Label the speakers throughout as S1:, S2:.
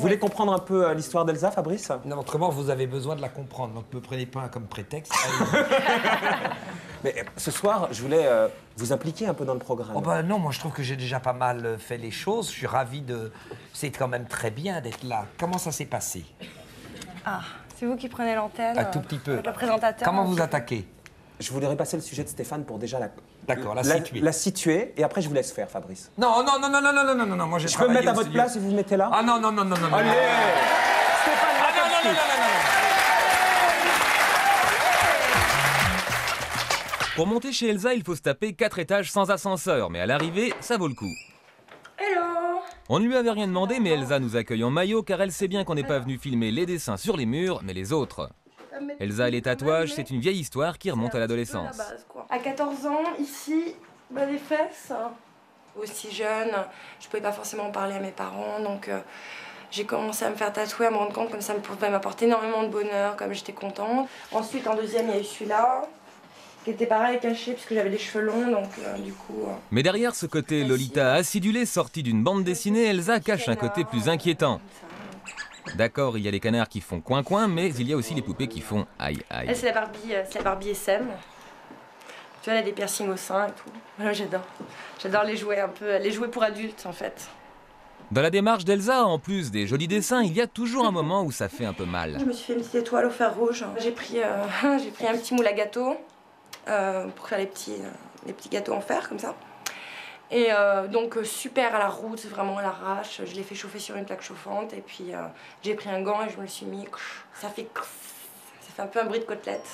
S1: Vous voulez comprendre un peu l'histoire d'Elsa, Fabrice?
S2: Non, autrement, vous avez besoin de la comprendre, donc ne me prenez pas comme prétexte.
S1: Mais ce soir, je voulais vous impliquer un peu dans le programme.
S2: Oh bah non, moi je trouve que j'ai déjà pas mal fait les choses. Je suis ravi de... C'est quand même très bien d'être là. Comment ça s'est passé?
S3: Ah, c'est vous qui prenez l'antenne?
S2: Un tout petit peu.
S3: Avec le présentateur.
S2: Comment vous attaquez?
S1: Je voulais repasser le sujet de Stéphane pour déjà
S2: la
S1: situer, et après je vous laisse faire, Fabrice.
S2: Non, non, non, non, non, non, non, non, non, moi j'ai
S1: Je peux me mettre à votre place et vous vous mettez là?
S2: Ah non, non, non, non, non.
S1: Allez! Stéphane,
S2: ah non, non, non, non, non, non.
S4: Pour monter chez Elsa, il faut se taper 4 étages sans ascenseur, mais à l'arrivée, ça vaut le coup.
S3: Hello!
S4: On ne lui avait rien demandé, mais Elsa nous accueille en maillot car elle sait bien qu'on n'est pas venu filmer les dessins sur les murs, mais les autres. Elsa et les tatouages, c'est une vieille histoire qui remonte à l'adolescence.
S3: À 14 ans, ici, les fesses. Aussi jeune, je pouvais pas forcément parler à mes parents, donc j'ai commencé à me faire tatouer, à me rendre compte comme ça pouvait m'apporter énormément de bonheur, comme j'étais contente. Ensuite, en deuxième, il y a eu celui-là, qui était pareil, caché, puisque j'avais des cheveux longs, donc du coup...
S4: Mais derrière ce côté Lolita acidulé sorti d'une bande dessinée, Elsa cache un côté plus inquiétant. D'accord, il y a les canards qui font coin-coin, mais il y a aussi les poupées qui font aïe-aïe.
S3: Elle, c'est la Barbie SM. Tu vois, elle a des piercings au sein et tout. Moi, j'adore. J'adore les jouets un peu, les jouets pour adultes, en fait.
S4: Dans la démarche d'Elsa, en plus des jolis dessins, il y a toujours un moment où ça fait un peu mal.
S3: Je me suis fait une petite étoile au fer rouge. J'ai pris un petit moule à gâteau pour faire les petits gâteaux en fer, comme ça. Et donc super à la route, vraiment à l'arrache. Je l'ai fait chauffer sur une plaque chauffante et puis j'ai pris un gant et je me le suis mis. Ça fait un peu un bruit de côtelette.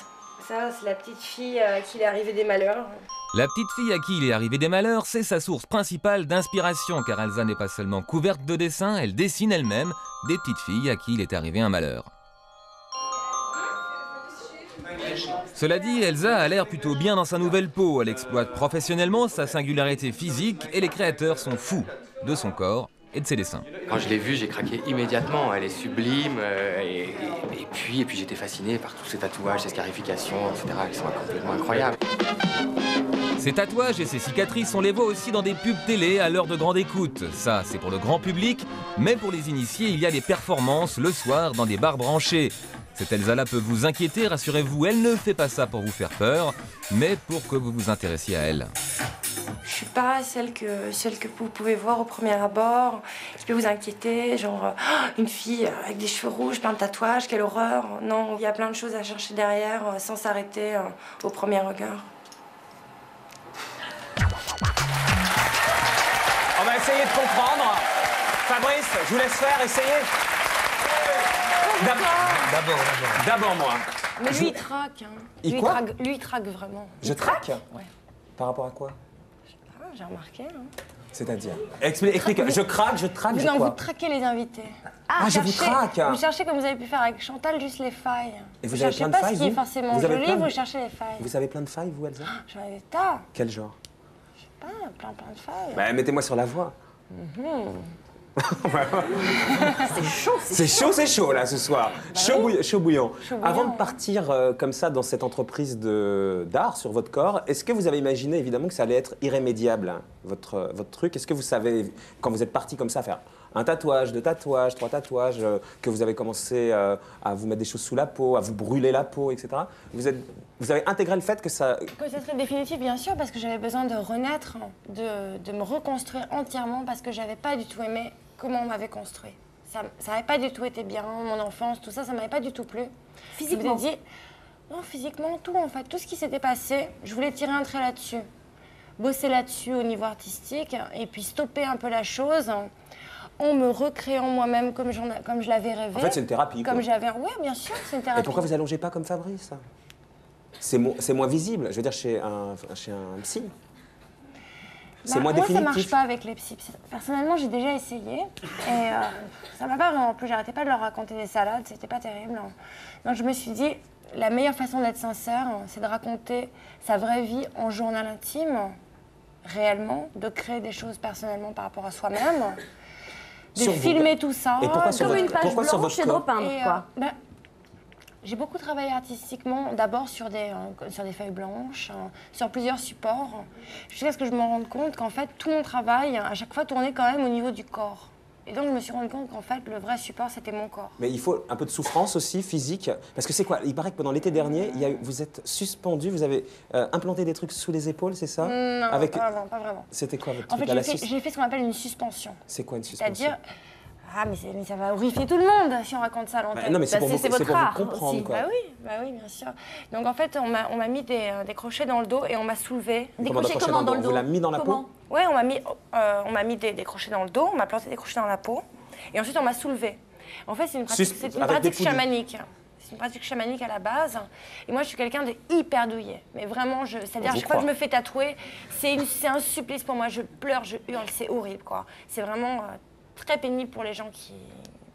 S3: Ça, c'est la petite fille à qui il est arrivé des malheurs.
S4: La petite fille à qui il est arrivé des malheurs, c'est sa source principale d'inspiration, car Elsa n'est pas seulement couverte de dessins, elle dessine elle-même des petites filles à qui il est arrivé un malheur. Cela dit, Elsa a l'air plutôt bien dans sa nouvelle peau. Elle exploite professionnellement sa singularité physique et les créateurs sont fous de son corps et de ses dessins.
S5: Quand je l'ai vue, j'ai craqué immédiatement. Elle est sublime et puis j'étais fasciné par tous ces tatouages, ces scarifications, etc. qui sont complètement incroyables.
S4: Ces tatouages et ces cicatrices, on les voit aussi dans des pubs télé à l'heure de grande écoute. Ça, c'est pour le grand public, mais pour les initiés, il y a des performances le soir dans des bars branchés. Cette Elsa-là peut vous inquiéter, rassurez-vous, elle ne fait pas ça pour vous faire peur, mais pour que vous vous intéressiez à elle.
S3: Je suis pas celle que vous pouvez voir au premier abord, qui peut vous inquiéter, genre une fille avec des cheveux rouges, plein de tatouages, quelle horreur. Non, il y a plein de choses à chercher derrière sans s'arrêter au premier regard.
S1: On va essayer de comprendre. Fabrice, je vous laisse faire, essayez. D'abord moi.
S3: Mais lui, il traque. Hein. Lui, il traque vraiment.
S1: Je traque?
S3: Ouais.
S1: Par rapport à quoi?
S3: J'ai remarqué. Hein.
S1: C'est-à-dire? Explique. Je traque, je traque,
S3: non,
S1: quoi?
S3: vous traquez les invités.
S1: Je vous traque.
S3: Vous cherchez comme vous avez pu faire avec Chantal, juste les failles.
S1: Et vous avez plein de failles,
S3: vous cherchez pas ce qui est forcément joli, vous cherchez les failles.
S1: Vous avez plein de failles, vous, Elsa?
S3: J'en ai des tas.
S1: Quel genre?
S3: Je sais pas, plein de failles.
S1: Mettez-moi sur la voie. C'est chaud là ce soir. Chaud bouillant. Avant de partir comme ça dans cette entreprise d'art sur votre corps, est-ce que vous avez imaginé évidemment que ça allait être irrémédiable, hein, votre truc? Est-ce que vous savez, quand vous êtes parti comme ça, faire un tatouage, 2 tatouages, 3 tatouages, que vous avez commencé à vous mettre des choses sous la peau, à vous brûler la peau, etc. Vous avez intégré le fait que ça...
S3: Que ça serait définitif, bien sûr, parce que j'avais besoin de renaître, de me reconstruire entièrement, parce que j'avais pas du tout aimé comment on m'avait construit. Ça n'avait pas du tout été bien, mon enfance, tout ça, ça m'avait pas du tout plu. Physiquement? Je vous ai dit, non, physiquement, tout en fait, tout ce qui s'était passé, je voulais tirer un trait là-dessus. Bosser là-dessus au niveau artistique, et puis stopper un peu la chose, en me recréant moi-même comme je l'avais rêvé.
S1: En fait, c'est une thérapie.
S3: Comme j'avais... Oui, bien sûr, c'est une thérapie.
S1: Et pourquoi vous allongez pas comme Fabrice? C'est moins visible, je veux dire, chez un psy. C'est moins définitif.
S3: Moi, ça marche pas avec les psys. Personnellement, j'ai déjà essayé et ça m'a pas vraiment plu. J'arrêtais pas de leur raconter des salades, c'était pas terrible. Donc je me suis dit, la meilleure façon d'être sincère, c'est de raconter sa vraie vie en journal intime, réellement, de créer des choses personnellement par rapport à soi-même, de filmer tout ça.
S1: Et pourquoi
S6: comme une page blanche et de repeindre, quoi.
S3: J'ai beaucoup travaillé artistiquement, d'abord sur des feuilles blanches, sur plusieurs supports, jusqu'à ce que je me rende compte qu'en fait, tout mon travail, à chaque fois, tournait quand même au niveau du corps. Et donc, je me suis rendu compte qu'en fait, le vrai support, c'était mon corps.
S1: Mais il faut un peu de souffrance aussi, physique. Parce que c'est quoi? Il paraît que pendant l'été dernier, vous êtes suspendu, vous avez implanté des trucs sous les épaules, c'est ça?
S3: Non, pas vraiment.
S1: C'était quoi votre
S3: En
S1: truc
S3: fait,
S1: à
S3: j'ai fait ce qu'on appelle une suspension.
S1: C'est quoi une suspension?
S3: C'est-à-dire, mais ça va horrifier tout le monde si on raconte ça à l'antenne.
S1: Non, mais c'est pour vous comprendre,
S3: aussi.
S1: quoi.
S3: Bah oui, bien sûr. Donc en fait, on m'a mis des crochets dans le dos et on m'a soulevé.
S6: Des crochets comment dans le dos?
S1: Vous l'avez mis dans la peau?
S3: Oui, on m'a mis des crochets dans le dos, on m'a planté des crochets dans la peau et ensuite on m'a soulevé. En fait, c'est une pratique chamanique. C'est une pratique chamanique à la base. Et moi, je suis quelqu'un de hyper douillet. Mais vraiment, c'est-à-dire, chaque fois que je me fais tatouer, c'est un supplice pour moi. Je pleure, je hurle, c'est horrible, quoi. C'est vraiment très pénible pour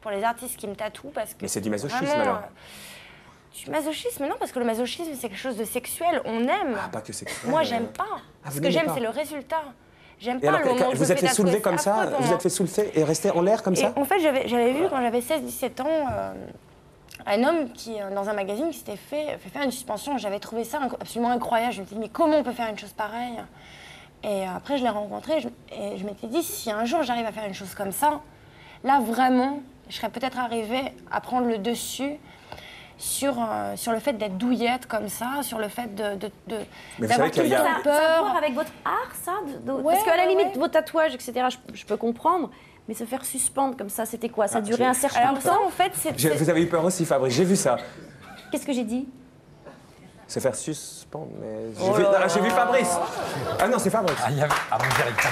S3: pour les artistes qui me tatouent parce que.
S1: Mais c'est du masochisme
S3: vraiment,
S1: alors.
S3: Du masochisme, non, parce que le masochisme, c'est quelque chose de sexuel. On aime.
S1: Ah, pas que sexuel.
S3: Moi, j'aime pas. Ce que j'aime, c'est le résultat. J'aime pas le moment où
S1: vous êtes fait soulever comme ça, vous êtes fait soulever et rester en l'air comme ça?
S3: En fait, j'avais vu quand j'avais 16-17 ans un homme qui, dans un magazine, qui s'était fait faire une suspension. J'avais trouvé ça absolument incroyable. Je me suis dit, mais comment on peut faire une chose pareille? Et après, je l'ai rencontré et je m'étais dit, si un jour j'arrive à faire une chose comme ça, là, vraiment, je serais peut-être arrivée à prendre le dessus sur le fait d'être douillette comme ça, sur le fait
S1: d'avoir
S6: tout ça a à voir avec votre art, ça parce qu'à la limite, vos tatouages, etc., je peux comprendre. Mais se faire suspendre comme ça, c'était quoi? Ça durait un certain temps?
S3: En fait,
S1: vous avez eu peur aussi, Fabrice, j'ai vu ça.
S6: Qu'est-ce que j'ai dit?
S1: Se faire suspendre, mais... J'ai vu Fabrice. Ah non, c'est Fabrice.
S2: Ah, mon directeur.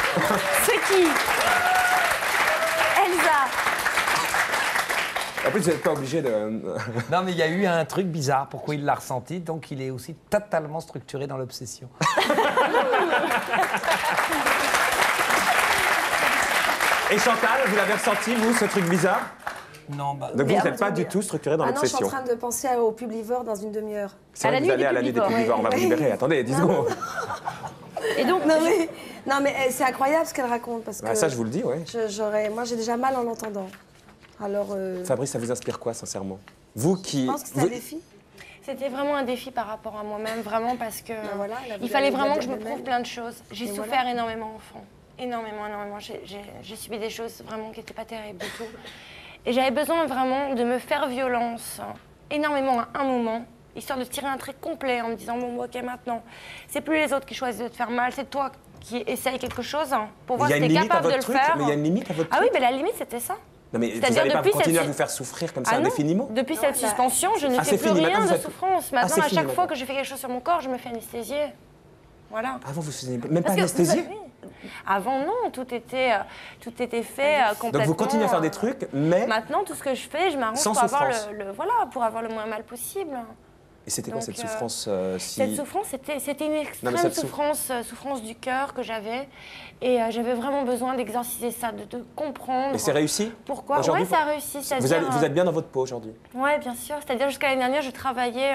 S6: C'est qui? Elsa.
S1: En plus, vous n'êtes pas obligé de...
S2: Non, mais il y a eu un truc bizarre. Pourquoi il l'a ressenti? Donc, il est aussi totalement structuré dans l'obsession.
S1: Et Chantal, vous l'avez ressenti, vous, ce truc bizarre?
S2: Non, bah...
S1: Donc vous n'êtes pas du tout structuré dans l'obsession?
S7: Non, je suis en train de penser au Publivore dans une demi-heure.
S1: C'est vrai que vous allez à la nuit des Publivores, on va vous libérer. Attendez, 10 secondes.
S6: Et donc,
S7: non, mais c'est incroyable ce qu'elle raconte. Parce que
S1: ça, je vous le dis, oui.
S7: Moi, j'ai déjà mal en l'entendant. Alors...
S1: Fabrice, ça vous inspire quoi, sincèrement? Vous qui...
S7: Je pense que c'est un défi.
S3: C'était vraiment un défi par rapport à moi-même, vraiment, parce que
S7: voilà,
S3: il fallait vraiment que je me prouve plein de choses. J'ai souffert énormément enfant. Énormément. J'ai subi des choses vraiment qui n'étaient pas terribles du tout. Et j'avais besoin vraiment de me faire violence énormément à un moment, histoire de tirer un trait complet en me disant, bon, ok, maintenant, c'est plus les autres qui choisissent de te faire mal, c'est toi qui essayes quelque chose pour voir si tu es capable de le faire.
S1: Mais il y a une limite à votre truc.
S3: Ah oui, mais la limite, c'était ça.
S1: Non, mais vous n'allez pas continuer à vous faire souffrir comme ça indéfiniment?
S3: Depuis cette suspension, je ne fais plus rien de souffrance. Maintenant, à chaque fois que je fais quelque chose sur mon corps, je me fais anesthésier. Voilà.
S1: Avant, vous ne faisiez même pas anesthésier?
S3: Avant, non, tout était fait complètement.
S1: Donc vous continuez à faire des trucs, mais...
S3: Maintenant, tout ce que je fais, je m'arrange pour avoir le moins mal possible.
S1: Et c'était quoi cette souffrance
S3: Cette souffrance, c'était une extrême souffrance du cœur que j'avais. Et j'avais vraiment besoin d'exorciser ça, de comprendre.
S1: Et c'est réussi?
S3: Pourquoi? Oui, ça a réussi.
S1: Vous êtes bien dans votre peau aujourd'hui?
S3: Oui, bien sûr. C'est-à-dire jusqu'à l'année dernière, je travaillais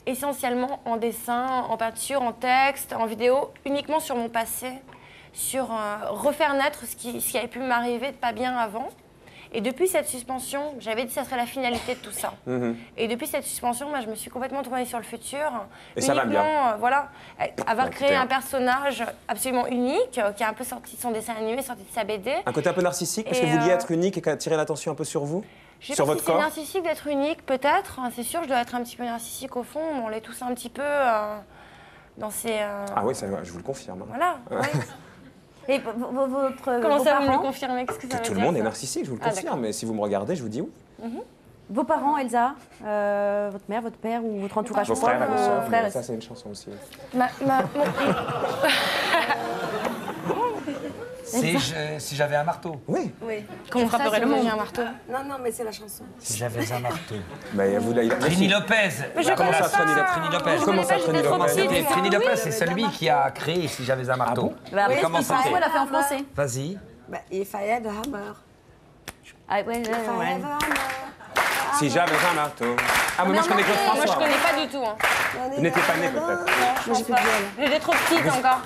S3: essentiellement en dessin, en peinture, en texte, en vidéo, uniquement sur mon passé, sur refaire naître ce qui avait pu m'arriver de pas bien avant. Et depuis cette suspension, j'avais dit que ça serait la finalité de tout ça. Et depuis cette suspension, moi, je me suis complètement tournée sur le futur.
S1: Et ça va bien.
S3: Voilà, avoir créé un personnage absolument unique, qui est un peu sorti de son dessin animé, sorti de sa BD.
S1: Un côté un peu narcissique, parce que vous vouliez être unique et attirer l'attention un peu sur vous? Sur votre corps?
S3: C'est narcissique d'être unique, peut-être. C'est sûr, je dois être un petit peu narcissique au fond. On l'est tous un petit peu dans ces...
S1: Ah oui, ça, je vous le confirme.
S3: Voilà, ouais.
S6: Et votre
S3: Comment ça, vous me le confirmez? Qu'est-ce que ça veut dire?
S1: Tout le monde est narcissique, je vous le confirme. Mais si vous me regardez, je vous dis oui.
S6: Vos parents, Elsa, votre mère, votre père ou votre entourage?
S1: Vos frères et vos sœurs. Ça, c'est une chanson aussi.
S2: Si j'avais un marteau.
S1: Oui.
S3: Comment frapperait le monde? Un marteau?
S7: Non, mais c'est la chanson.
S2: Si j'avais un marteau.
S1: Trini
S2: Lopez.
S1: Comment ça, Trini Lopez?
S3: Comment ça, Trini Lopez?
S2: Trini Lopez, c'est celui qui a créé Si j'avais un marteau.
S6: Comment ça? Elle a fait en français.
S2: Vas-y.
S7: If I had a hammer.
S6: Ah ouais,
S1: Si j'avais un marteau. Ah, mais moi, je connais Claude François.
S3: Moi, je connais pas du tout.
S1: Vous n'étiez pas né, peut-être?
S3: J'étais trop petite encore.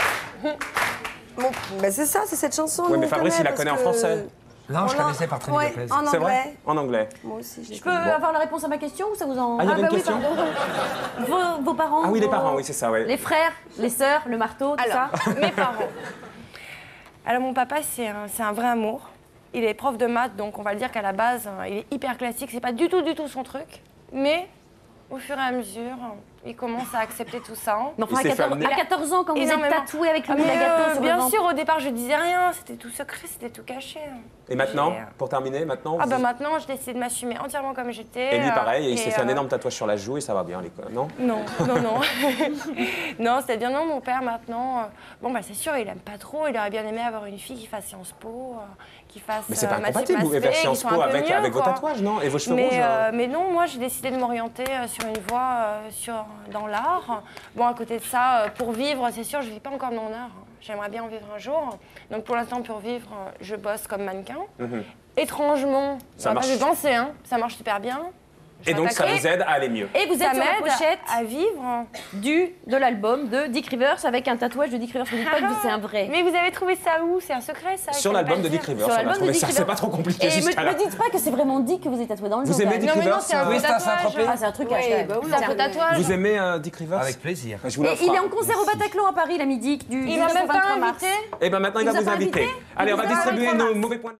S7: Bon, c'est ça, c'est cette chanson.
S1: Oui, mais Fabrice, il la connaît en français.
S2: Non, je connaissais par Trini Lopez.
S7: En anglais.
S1: C'est vrai? En anglais.
S7: Moi aussi,
S6: je peux avoir la réponse à ma question ou ça vous en...
S1: Ah, il y avait une question?
S6: Vos parents?
S1: Ah oui, les parents, oui, c'est ça, oui.
S6: Les frères, les sœurs, le marteau, tout ça?
S3: Mes parents. Alors, mon papa, c'est un vrai amour. Il est prof de maths, donc on va le dire qu'à la base, il est hyper classique. C'est pas du tout son truc. Mais au fur et à mesure, il commence à accepter tout ça.
S6: Mais enfin, à 14 ans, quand vous êtes
S3: Énormément.
S6: tatoué avec le moule à gâteau sur le
S3: bien
S6: ventre.
S3: sûr, au départ, je disais rien. C'était tout secret, c'était tout caché.
S1: Et maintenant, pour terminer, maintenant
S3: Maintenant, j'ai décidé de m'assumer entièrement comme j'étais.
S1: Et lui, pareil, il s'est fait un énorme tatouage sur la joue et ça va bien, non?
S3: Non. Non, c'est-à-dire, non, mon père, maintenant, c'est sûr, il aime pas trop. Il aurait bien aimé avoir une fille qui fasse Sciences Po, qui fasse.
S1: Mais c'est pas incompatible, vous pouvez faire Sciences Po avec vos tatouages, non? Et vos cheveux rouges?
S3: Mais non, moi, j'ai décidé de m'orienter sur une voie dans l'art. Bon, à côté de ça, pour vivre, c'est sûr, je vis pas encore de mon art. J'aimerais bien en vivre un jour. Donc, pour l'instant, pour vivre, je bosse comme mannequin. Étrangement,
S1: ça marche.
S3: Je vais danser, ça marche super bien.
S1: Et donc, ça vous aide à aller mieux.
S6: Et vous êtes sur la pochette
S3: à vivre
S6: de l'album de Dick Rivers avec un tatouage de Dick Rivers. Vous dites pas que c'est un vrai.
S3: Mais vous avez trouvé ça où? C'est un secret, ça?
S1: Sur l'album de Dick Rivers.
S6: Sur l'album de Dick
S1: Rivers. C'est pas trop compliqué
S6: Et
S1: jusqu'à là.
S6: me dites pas que c'est vraiment Dick que vous êtes tatoué dans le dos.
S1: Vous aimez Dick Rivers?
S3: c'est un
S2: Oui,
S3: faux
S2: c'est un Saint-Tropez.
S6: Ah, c'est un truc à acheter.
S3: C'est un faux tatouage.
S1: Vous aimez Dick Rivers?
S2: Avec plaisir.
S1: Je vous l'offre.
S6: Il est en concert au Bataclan à Paris, l'ami Dick, du
S3: Il m'a même pas
S6: 23 mars.
S3: invité.
S1: Et bien maintenant, il va
S6: vous a
S1: vous
S6: pas
S1: inviter.
S6: invité
S1: Allez, on va
S6: Il vous a
S1: distribuer
S6: invité.
S1: nos mauvais points.